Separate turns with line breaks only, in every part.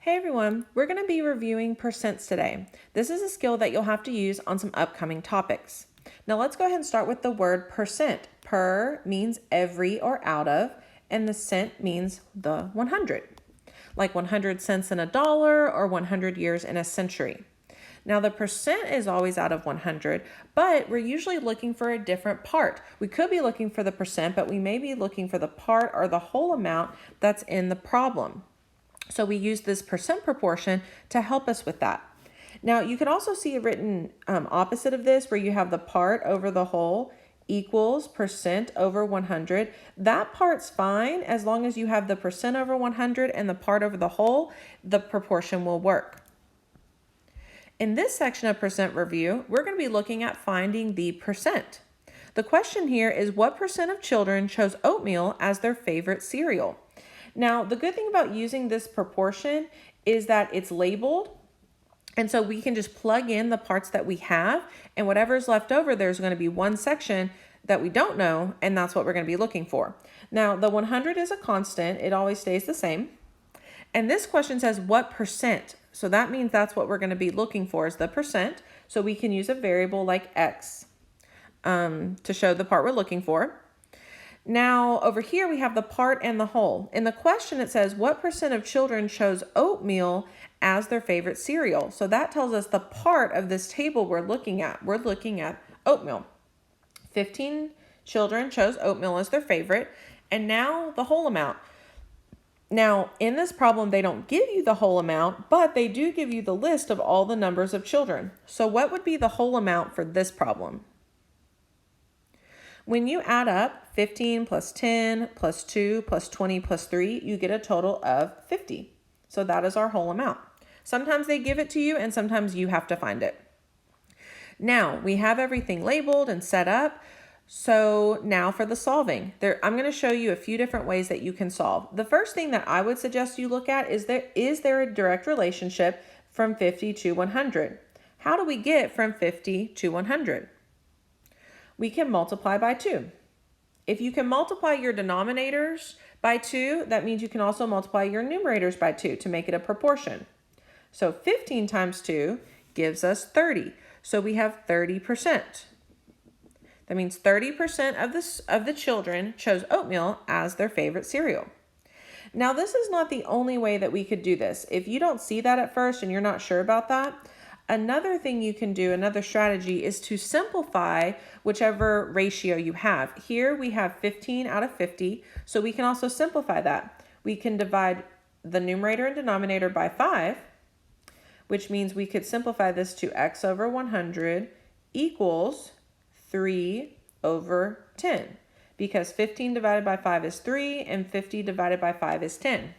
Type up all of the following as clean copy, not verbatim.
Hey everyone, we're going to be reviewing percents today. This is a skill that you'll have to use on some upcoming topics. Now let's go ahead and start with the word percent. Per means every or out of, and the cent means the 100. Like 100 cents in a dollar or 100 years in a century. Now the percent is always out of 100, but we're usually looking for a different part. We could be looking for the percent, but we may be looking for the part or the whole amount that's in the problem. So we use this percent proportion to help us with that. Now you can also see it written opposite of this, where you have the part over the whole equals percent over 100. That part's fine as long as you have the percent over 100 and the part over the whole, the proportion will work. In this section of percent review, we're going to be looking at finding the percent. The question here is, what percent of children chose oatmeal as their favorite cereal? Now, the good thing about using this proportion is that it's labeled, and so we can just plug in the parts that we have, and whatever's left over, there's going to be one section that we don't know, and that's what we're going to be looking for. Now, the 100 is a constant. It always stays the same. And this question says, what percent? So that means that's what we're going to be looking for, is the percent. So we can use a variable like x to show the part we're looking for. Now, over here, we have the part and the whole. In the question, it says, what percent of children chose oatmeal as their favorite cereal? So that tells us the part of this table we're looking at. We're looking at oatmeal. 15 children chose oatmeal as their favorite, and now the whole amount. Now, in this problem, they don't give you the whole amount, but they do give you the list of all the numbers of children. So what would be the whole amount for this problem? When you add up 15 plus 10 plus 2 plus 20 plus 3, you get a total of 50. So that is our whole amount. Sometimes they give it to you and sometimes you have to find it. Now, we have everything labeled and set up. So now for the solving. I'm going to show you a few different ways that you can solve. The first thing that I would suggest you look at is there a direct relationship from 50 to 100? How do we get from 50 to 100? We can multiply by 2. If you can multiply your denominators by 2, that means you can also multiply your numerators by 2 to make it a proportion. So 15 times 2 gives us 30. So we have 30%. That means 30% of the children chose oatmeal as their favorite cereal. Now, this is not the only way that we could do this. If you don't see that at first and you're not sure about that, another thing you can do, another strategy, is to simplify whichever ratio you have. Here we have 15 out of 50, so we can also simplify that. We can divide the numerator and denominator by 5, which means we could simplify this to x over 100 equals 3 over 10, because 15 divided by 5 is 3 and 50 divided by 5 is 10.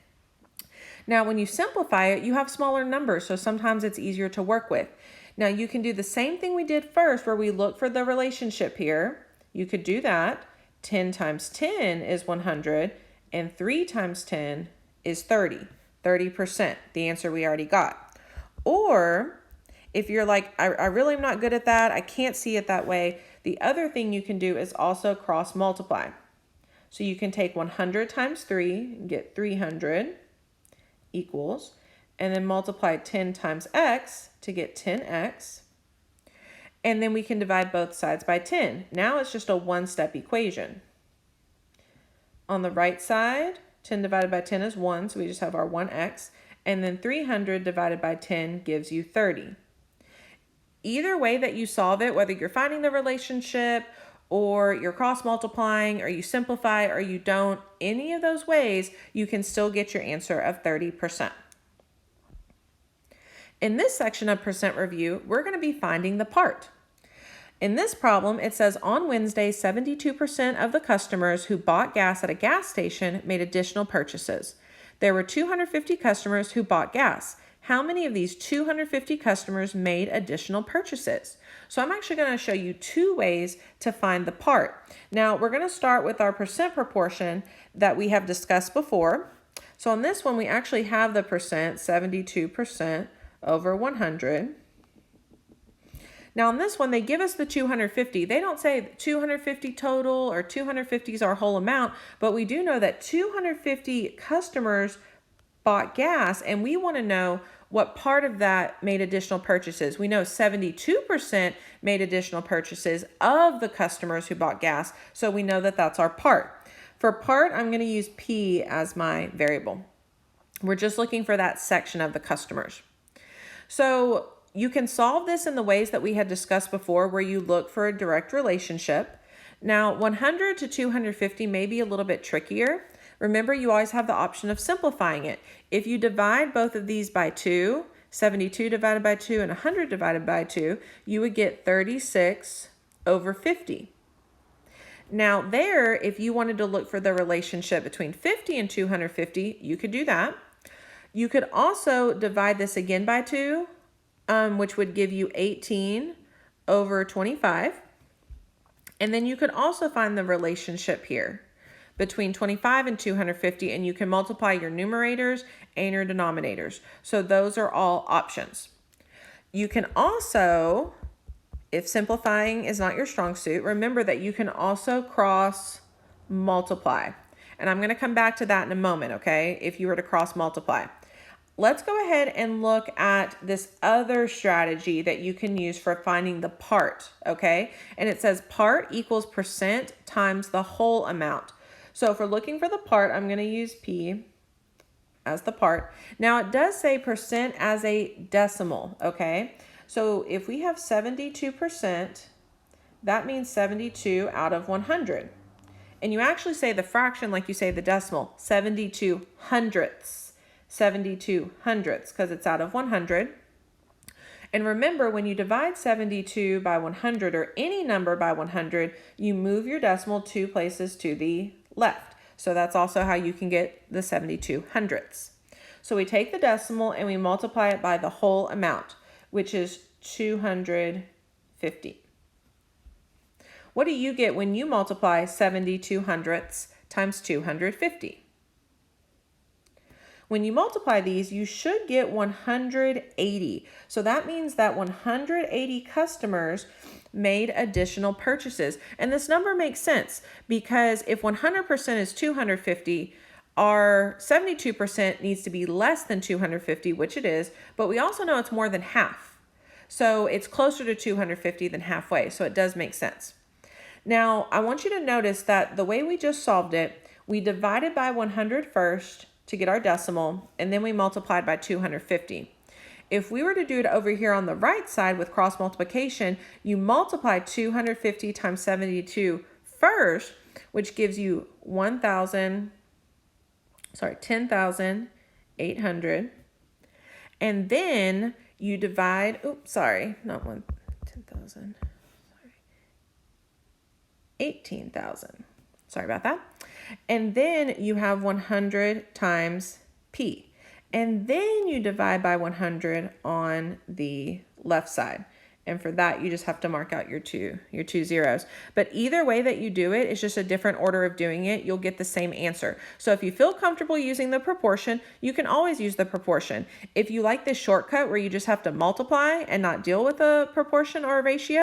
Now, when you simplify it, you have smaller numbers, so sometimes it's easier to work with. Now, you can do the same thing we did first, where we look for the relationship here. You could do that. 10 times 10 is 100, and 3 times 10 is 30. 30%, the answer we already got. Or, if you're like, I really am not good at that, I can't see it that way, the other thing you can do is also cross multiply. So you can take 100 times 3 and get 300 equals, and then multiply 10 times x to get 10x, and then we can divide both sides by 10. Now it's just a one-step equation. On the right side, 10 divided by 10 is 1, so we just have our 1x, and then 300 divided by 10 gives you 30. Either way that you solve it, whether you're finding the relationship or you're cross multiplying or you simplify or you don't, any of those ways, you can still get your answer of 30%. In this section of percent review, we're going to be finding the part. In this problem, it says on Wednesday, 72% of the customers who bought gas at a gas station made additional purchases. There were 250 customers who bought gas. How many of these 250 customers made additional purchases? So I'm actually going to show you two ways to find the part. Now, we're going to start with our percent proportion that we have discussed before. So on this one, we actually have the percent, 72% over 100. Now on this one, they give us the 250. They don't say 250 total or 250 is our whole amount, but we do know that 250 customers bought gas, and we want to know what part of that made additional purchases. We know 72% made additional purchases of the customers who bought gas, so we know that that's our part. For part, I'm going to use P as my variable. We're just looking for that section of the customers. So you can solve this in the ways that we had discussed before, where you look for a direct relationship. Now, 100 to 250 may be a little bit trickier. Remember, you always have the option of simplifying it. If you divide both of these by 2, 72 divided by 2 and 100 divided by 2, you would get 36 over 50. Now there, if you wanted to look for the relationship between 50 and 250, you could do that. You could also divide this again by 2, which would give you 18 over 25. And then you could also find the relationship here between 25 and 250, and you can multiply your numerators and your denominators. So those are all options. You can also, if simplifying is not your strong suit, remember that you can also cross multiply. And I'm going to come back to that in a moment, okay, if you were to cross multiply. Let's go ahead and look at this other strategy that you can use for finding the part, okay? And it says part equals percent times the whole amount. So if we're looking for the part, I'm going to use P as the part. Now it does say percent as a decimal, okay? So if we have 72%, that means 72 out of 100. And you actually say the fraction like you say the decimal, 72 hundredths. 72 hundredths because it's out of 100. And remember, when you divide 72 by 100 or any number by 100, you move your decimal 2 places to the left. So that's also how you can get the 72 hundredths. So we take the decimal and we multiply it by the whole amount, which is 250. What do you get when you multiply 72 hundredths times 250? When you multiply these, you should get 180. So that means that 180 customers made additional purchases. And this number makes sense because if 100% is 250, our 72% needs to be less than 250, which it is, but we also know it's more than half. So it's closer to 250 than halfway, so it does make sense. Now, I want you to notice that the way we just solved it, we divided by 100 first, to get our decimal, and then we multiplied by 250. If we were to do it over here on the right side with cross multiplication, you multiply 250 times 72 first, which gives you 10,800. And then you divide, 18,000. Sorry about that. And then you have 100 times P. And then you divide by 100 on the left side. And for that, you just have to mark out your two zeros. But either way that you do it, it's just a different order of doing it. You'll get the same answer. So if you feel comfortable using the proportion, you can always use the proportion. If you like this shortcut where you just have to multiply and not deal with a proportion or a ratio,